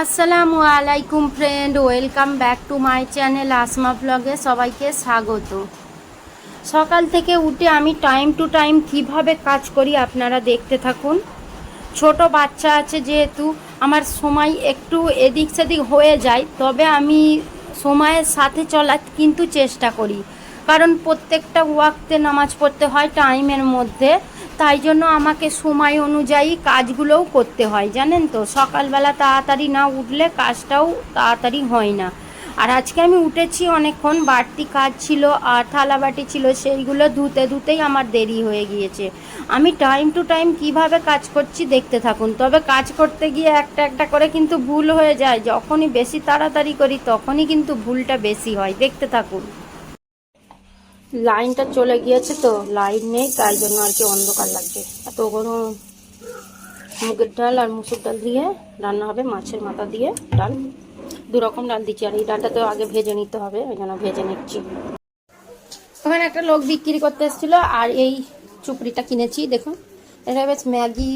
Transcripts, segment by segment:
আসসালামু আলাইকুম friend, welcome back to my channel Asma ব্লগে সবাইকে স্বাগত। সকাল থেকে উঠে আমি টাইম টু টাইম কিভাবে কাজ করি আপনারা দেখতে থাকুন। ছোট বাচ্চা আছে যেহেতু আমার সময় একটু এদিক সেদিক হয়ে যায়, তবে আমি সময়ের সাথে চলার কিন্তু চেষ্টা করি, কারণ প্রত্যেকটা ওয়াক্তে নামাজ পড়তে হয় টাইমের মধ্যে। তাই জন্য আমাকে সময় অনুযায়ী কাজগুলোও করতে হয়, জানেন তো। সকালবেলা তাড়াতাড়ি না উঠলে কাজটাও তাড়াতাড়ি হয় না। আর আজকে আমি উঠেছি অনেকক্ষণ, বাড়তি কাজ ছিল আর থালাবাটি ছিল, সেইগুলো ধুতেই আমার দেরি হয়ে গিয়েছে। আমি টাইম টু টাইম কিভাবে কাজ করছি দেখতে থাকুন। তবে কাজ করতে গিয়ে একটা একটা করে কিন্তু ভুল হয়ে যায়। যখনই বেশি তাড়াতাড়ি করি তখনই কিন্তু ভুলটা বেশি হয়, দেখতে থাকুন। লাইনটা চলে গিয়েছে তো, লাইন নেই, তাই জন্য আর কি অন্ধকার লাগছে। এত গরম। মুগের ডাল আর মুসুর ডাল দিয়ে রান্না হবে, মাছের মাথা দিয়ে ডাল। দু রকম ডাল দিচ্ছি, আর এই ডালটা তো আগে ভেজে নিতে হবে, ওই জন্য ভেজে নিচ্ছি। ওখানে একটা লোক বিক্রি করতে এসেছিলো, আর এই চুপড়িটা কিনেছি। দেখুন, এটা বেশ ম্যাগি,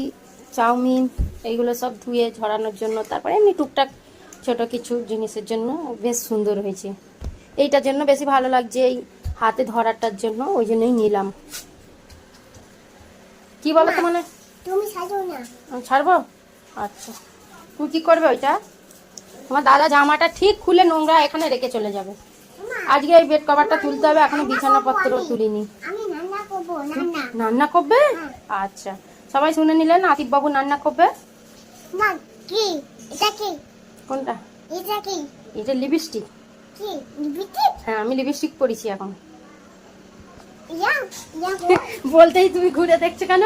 চাউমিন এইগুলো সব ধুয়ে ঝরানোর জন্য, তারপরে এমনি টুকটাক ছোট কিছু জিনিসের জন্য বেশ সুন্দর হয়েছে। এইটার জন্য বেশি ভালো লাগছে, এই হাতে ধরাটার জন্য, ওই জন্যই নিলাম। কি বলো তো, মানে তুমি ছাড়ো না। আমি ছাড়বো? আচ্ছা, তুমি কি করবে ওইটা? তোমার দাদা জামাটা ঠিক খুলে নোংরা এখানে রেখে চলে যাবে। আজকে এই বেড কভারটা তুলতে হবে, এখনো বিছানাপত্র তুলিনি। আমি রান্না করব। রান্না রান্না করবে? আচ্ছা, সবাই শুনে নিলেন, আতিফ বাবু রান্না করবে। মা, কি এটা? কি কোনটা? এটা? কি এটা লিপস্টিক। কি লিপস্টিক? হ্যাঁ, আমি লিপস্টিক পরেছি এখন। ইয়া ইয়া বলতেই তুমি ঘুরে দেখছো কেন?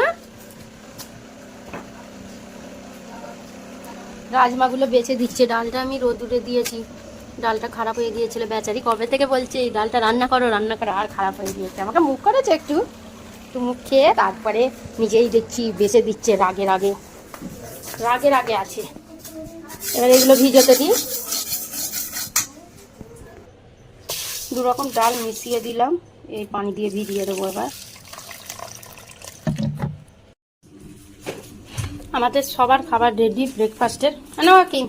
রাজমাগুলো বেছে দিচ্ছে। ডালটা আমি রোদুরে দিয়েছি, ডালটা খারাপ হয়ে গিয়েছিল। বেচারি কবে থেকে বলছে এই ডালটা রান্না করো রান্না করো, আর খারাপ হয়ে গিয়েছে। আমাকে মুখ করেছে একটু মুখ খেয়ে, তারপরে নিজেই দেখছি বেছে দিচ্ছে। রাগে রাগে আছে। এবার এগুলো ভিজোতে দিই। দু রকম ডাল মিশিয়ে দিলাম, এই পানি দিয়ে ভিজিয়ে দেবো। এবার আমাদের সবার খাবার রেডি, ব্রেকফাস্টের। কেন আকিল?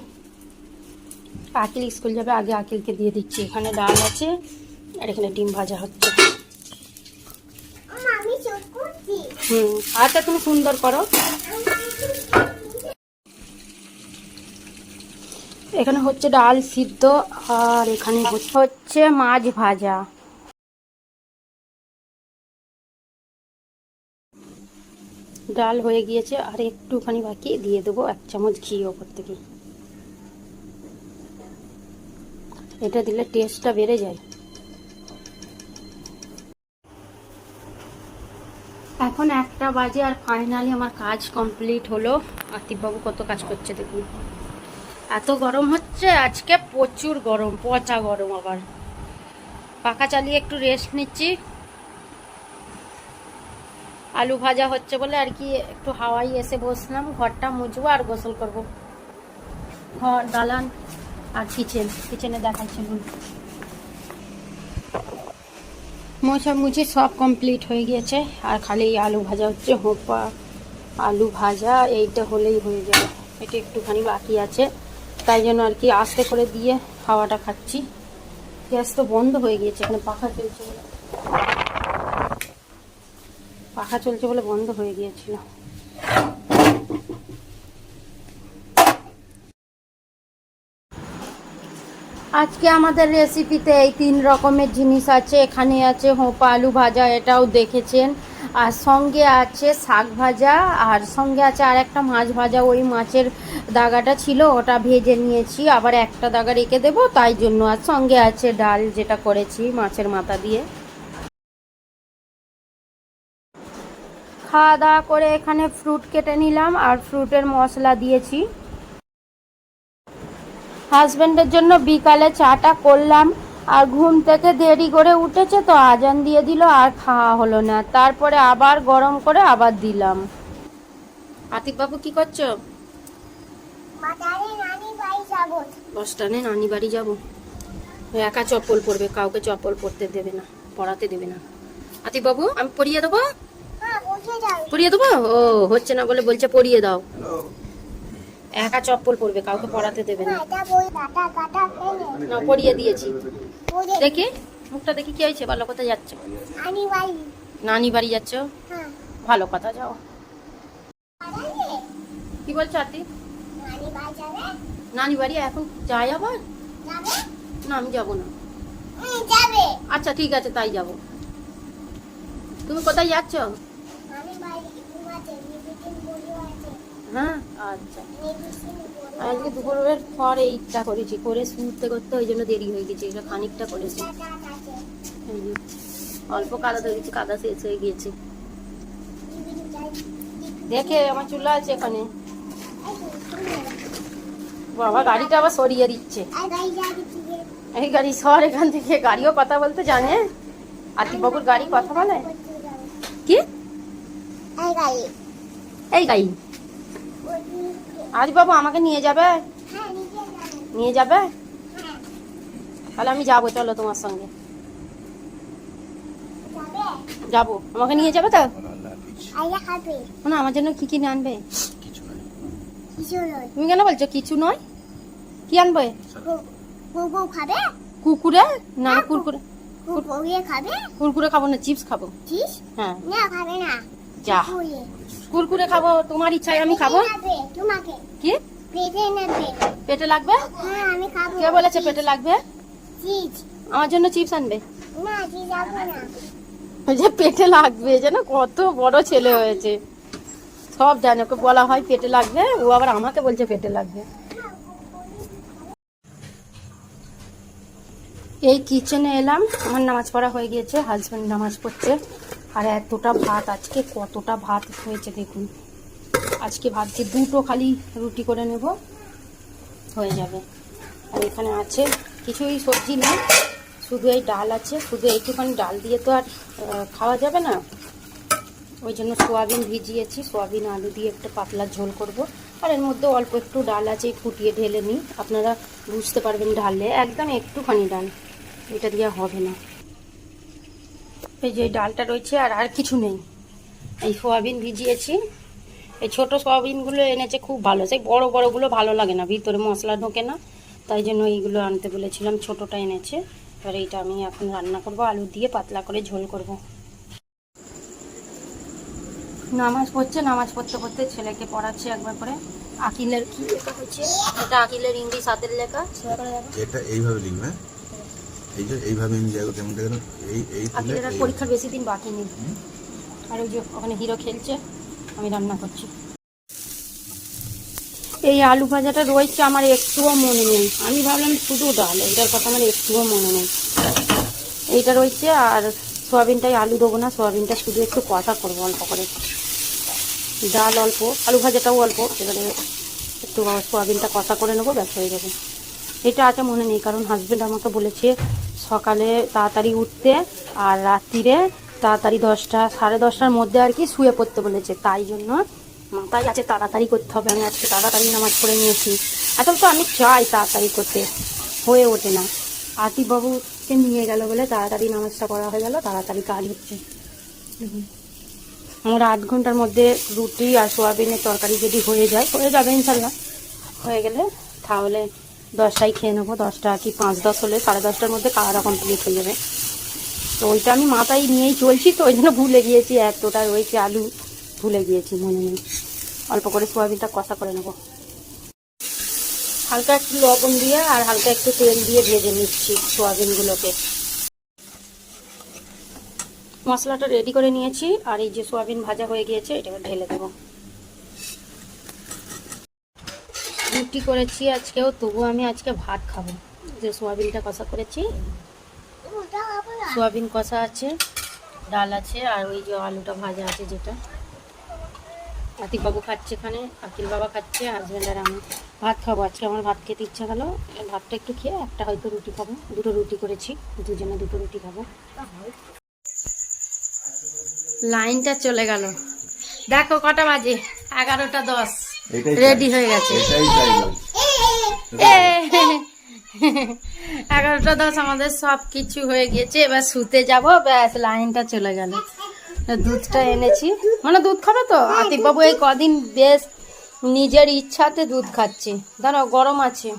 আকিল স্কুল যাবে, আগে আকিলকে দিয়ে দিচ্ছি। এখানে ডাল আছে আর এখানে ডিম ভাজা হচ্ছে। আমি চোখ করছি। আচ্ছা, তুমি সুন্দর করো। এখানে হচ্ছে ডাল সিদ্ধ, আর এখানে হচ্ছে মাছ ভাজা। ডাল হয়ে গিয়েছে, আর একটুখানি বাকি, দিয়ে দেবো 1 চামচ ঘি ওপর থেকে। এটা দিলে টেস্টটা বেড়ে যায়। এখন 1টা বাজে, আর ফাইনালি আমার কাজ কমপ্লিট হলো। আতিফবাবু কত কাজ করছে দেখুন। এত গরম হচ্ছে আজকে, প্রচুর গরম, পচা গরম। আবার পাখা চালিয়ে একটু রেস্ট নিচ্ছি। আলু ভাজা হচ্ছে বলে আর কি একটু হাওয়াই এসে বসলাম। ঘরটা মুছবো আর গোসল করব। ঘর, দালান আর কিচেনে দেখাচ্ছি। মোছামুছি সব কমপ্লিট হয়ে গিয়েছে, আর খালি আলু ভাজা হচ্ছে। হোপা আলু ভাজা এইটা হলেই হয়ে যাবে। এটা একটুখানি বাকি আছে, তাই জন্য আর কি আস্তে করে দিয়ে হাওয়াটা খাচ্ছি। গ্যাস তো বন্ধ হয়ে গিয়েছে, এখানে পাখা চলছে বলে বন্ধ হয়ে গিয়েছিল। আজকে আমাদের রেসিপিতে এই 3 রকমের জিনিস আছে। এখানে আছে হোপা আলু ভাজা, এটাও দেখেছেন, আর সঙ্গে আছে শাক ভাজা, আর সঙ্গে আছে আর একটা মাছ ভাজা। ওই মাছের দাগাটা ছিল, ওটা ভেজে নিয়েছি, আবার একটা দাগা রেখে দেবো, তাই জন্য। আর সঙ্গে আছে ডাল, যেটা করেছি মাছের মাথা দিয়ে। খাওয়া দাওয়া করে এখানে ফ্রুট কেটে নিলাম, আর ফ্রুটের মশলা দিয়েছি। হাজব্যান্ডের জন্য বিকালে চাটা করলাম, আর ঘুম থেকে দেরি করে উঠেছে তো আজান দিয়ে দিল, আর খাওয়া হলো না। তারপরে আবার গরম করে আবার দিলাম। আতিফ বাবু কি করছো? বসটানে নানি বাড়ি যাবো। একা চপ্পল পরবে, কাউকে চপ্পল পরতে দেবে না, পরাতে দেবে না। আতিফ বাবু, আমি পরিয়ে দেবো? পরিয়ে দেবো? ও হচ্ছে না বলে বলছে পরিয়ে দাও। একা চপ্পল পরবে, কাউকে পরাতে দেবে না না। এটা বই কাটা কাটা কেন না, পরিয়ে দিয়েছি। পড়ে দেখি মুখটা দেখি কি হয়েছে, ভালো কোথায় যাচ্ছ? আনি ভাই নানি বাড়ি যাচ্ছ? হ্যাঁ ভালো কথা, যাও। আরে কি বলছো আতি? আনি ভাই যাবে নানি বাড়ি এখন যাই আবার? যাবে না, আমি যাবো না। যাবে আচ্ছা ঠিক আছে, তাই যাব। তুমি কোথায় যাচ্ছ? আনি ভাই ঘুমাতে নিবিটিং বলি আছে হ্যাঁ আচ্ছা। নিবিটিং বলি আজকে দুপুরের পর এইটা করেছি, করে শুতে করতে ওই জন্য দেরি হয়ে গেছে। এটা খানিকটা করেছি। কাটা আছে এই যে অল্প কাদা হয়ে গেছে, কাদা শেষ হয়ে গিয়েছে। নিবিটিং যাই দেখে আমার চুলা আছে এখানে। এই শুনে বাবা গাড়িটা আবার সরিয়ে দিচ্ছে। আর গাই যাবে কি এই গাড়ি সর এখান থেকে। গাড়িও কথা বলতে জানে? আতিক বাবুর গাড়ি কথা বলে? কি এই গাই এই গাড়ি? আজ বাবু আমাকে নিয়ে যাবে? হ্যাঁ নিচে যাবে নিয়ে যাবে? হ্যাঁ তাহলে আমি যাবো, চলো তোমার সঙ্গে যাবে যাবো। আমাকে নিয়ে যাবে তো? আইয়া খাবে না, আমার জন্য কি কিনে আনবে? কিছু নয় তুমি কেন বলছো কিছু নয়? কি আনবে? গোগো খাবে কুকুরে? না কুরকুরে, গোগো খাবে কুরকুরে খাবো না, চিপস খাবো। চিজ হ্যাঁ না খাবে না যা, কুড়িয়ে কুরকুরে খাবো। তোমার ইচ্ছায় আমি খাবো। খাবে তোমাকে কি পেটে নেবে পেটে লাগবে? হ্যাঁ আমি খাবো কে বলেছে পেটে লাগবে? চিজ আমার জন্য চিপস আনবে। না চিজ যাবে না ওই যে পেটে লাগবে, যেন কত বড় ছেলে হয়েছে। সব জানে, ওকে বলা হয় পেটে লাগবে, ও আবার আমাকে বলছে পেটে লাগবে। এই কিচেনে এলাম, আমার নামাজ পড়া হয়ে গিয়েছে, হাজব্যান্ড নামাজ পড়ছে। আর এতটা ভাত, আজকে কতটা ভাত হয়েছে দেখুন। আজকে ভাবছি দুটো খালি রুটি করে নেব, হয়ে যাবে। আর এখানে আছে কিছুই সবজি নেই, শুধু এই ডাল আছে। শুধু এইটুখানি ডাল দিয়ে তো আর খাওয়া যাবে না, ওই জন্য সোয়াবিন ভিজিয়েছি। সোয়াবিন আলু দিয়ে একটা পাতলা ঝোল করব। আর এর মধ্যে অল্প একটু ডাল আছে, ফুটিয়ে ঢেলে নিই, আপনারা বুঝতে পারবেন ঢাললে। একদম একটুখানি ডাল, এটা দিয়ে হবে না। এই যে ডালটা রয়েছে, আর কিছু নেই। এই সোয়াবিন ভিজিয়েছি। এই ছোট সোয়াবিনগুলো এনেছে, খুব ভালো। সেই বড় বড়গুলো ভালো লাগে না, ভিতরে মশলা ঢোকে না, তাই জন্য এইগুলো আনতে বলেছিলাম। ছোটটা এনেছে। এবার এইটা আমি এখন রান্না করব, আলু দিয়ে পাতলা করে ঝোল করব। নামাজ পড়ছে, নামাজ পড়তে পড়তে ছেলেকে পড়াচ্ছে একবার করে। আকিলের কি লেখা হচ্ছে? এটা আকিলের ইংলিশ হাতের লেখা। এটা এইভাবে লিখবে, এই যে এইভাবে আমি যাই কেমন দেখেন, এই আকিলের আর পরীক্ষার বেশি দিন বাকি নেই। আর ওই যে ওখানে হিরো খেলছে, আমি রান্না করছি। এই আলু ভাজাটা রয়েছে, আমার একটুও মনে নেই। আমি ভাবলাম শুধু ডাল, এইটার কথা আমার একটুও মনে নেই। এইটা রয়েছে। আর সোয়াবিনটাই আলু দেবো না, সোয়াবিনটা শুধু একটু কষা করবো অল্প করে। ডাল অল্প, আলু ভাজাটাও অল্প, এবারে একটু সোয়াবিনটা কষা করে নেবো, ব্যাস হয়ে যাবে। এটা আছে মনে নেই, কারণ হাজব্যান্ড আমাকে বলেছে সকালে তাড়াতাড়ি উঠতে, আর রাত্রিরে তাড়াতাড়ি 10টা সাড়ে 10টার মধ্যে আর কি শুয়ে পড়তে বলেছে। তাই জন্য মাথায় আছে তাড়াতাড়ি করতে হবে। আমি আজকে তাড়াতাড়ি নামাজ পড়ে নিয়েছি। আসলে তো আমি চাই তাড়াতাড়ি করতে, হয়ে ওঠে না। আতিকবাবুকে নিয়ে গেল বলে তাড়াতাড়ি নামাজটা করা হয়ে গেল, তাড়াতাড়ি কাজ হচ্ছে। আমার 8 ঘন্টার মধ্যে রুটি আর সোয়াবিনের তরকারি যদি হয়ে যাবে ইনশাল্লাহ। হয়ে গেলে তাহলে 10টায় খেয়ে নেবো। 10টা কি 5-10 হলে 10:30টার মধ্যে খাওয়াটা কমপ্লিট হয়ে যাবে। তো ওইটা আমি মাথায় নিয়েই চলছি, তো ওই জন্য ভুলে গিয়েছি। এতটা রয়েছে আলু, ভুলে গিয়েছি, মনে নেই। অল্প করে সোয়াবিনটা কষা করে নেবো, হালকা একটু লবণ দিয়ে আর হালকা একটু তেল দিয়ে ভেজে নিচ্ছি সোয়াবিনগুলোকে। মশলাটা রেডি করে নিয়েছি, আর এই যে সোয়াবিন ভাজা হয়ে গিয়েছে, এটাকে ঢেলে দেবো। রুটি করেছি আজকেও, তবু আমি আজকে ভাত খাবো। যে সোয়াবিনটা কষা করেছি, ওটা হবে না সোয়াবিন কষা আছে, ডাল আছে, আর ওই যে আলুটা ভাজা আছে যেটা। আতিকবাবু খাচ্ছে এখানে, আকিল বাবা খাচ্ছে, হাজব্যান্ড আর আমি ভাত খাবো। আজকে আমার ভাত খেতে ইচ্ছা গেল, ভাতটা একটু খেয়ে একটা হয়তো রুটি খাবো। 2টো রুটি করেছি, দুজনে 2টো রুটি খাবো। লাইনটা চলে গেল, দেখো কটা বাজে, 11:10। রেডি হয়ে গেছে। 11:10 আমাদের সব কিছু হয়ে গেছে, এবার শুতে যাব। ব্যাস লাইনটা চলে গেল। দুধটা এনেছি, মানে দুধ খাবে তো আতিকবাবু। এই কদিন বেশ নিজের ইচ্ছাতে দুধ খাচ্ছে। দাঁড়াও, গরম আছে।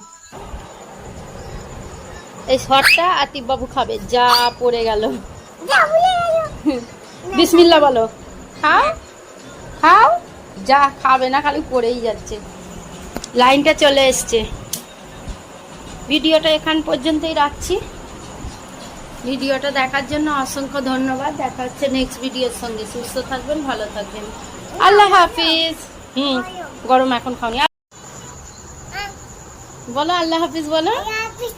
এই শটটা আতিফবাবু খাবে। যা পড়ে গেল। বিসমিল্লাহ বলো। খাও খাও। যা খাবে না, খালি পড়েই যাচ্ছে। লাইনটা চলে এসছে। ভিডিওটা এখান পর্যন্তই রাখছি। ভিডিওটা দেখার জন্য অসংখ্য ধন্যবাদ। দেখা হচ্ছে নেক্সট ভিডিওর সঙ্গে। সুস্থ থাকবেন, ভালো থাকবেন। আল্লাহ হাফিজ। গরম এখন খাওনি। বলো আল্লাহ হাফিজ বলো। আল্লাহ হাফিজ।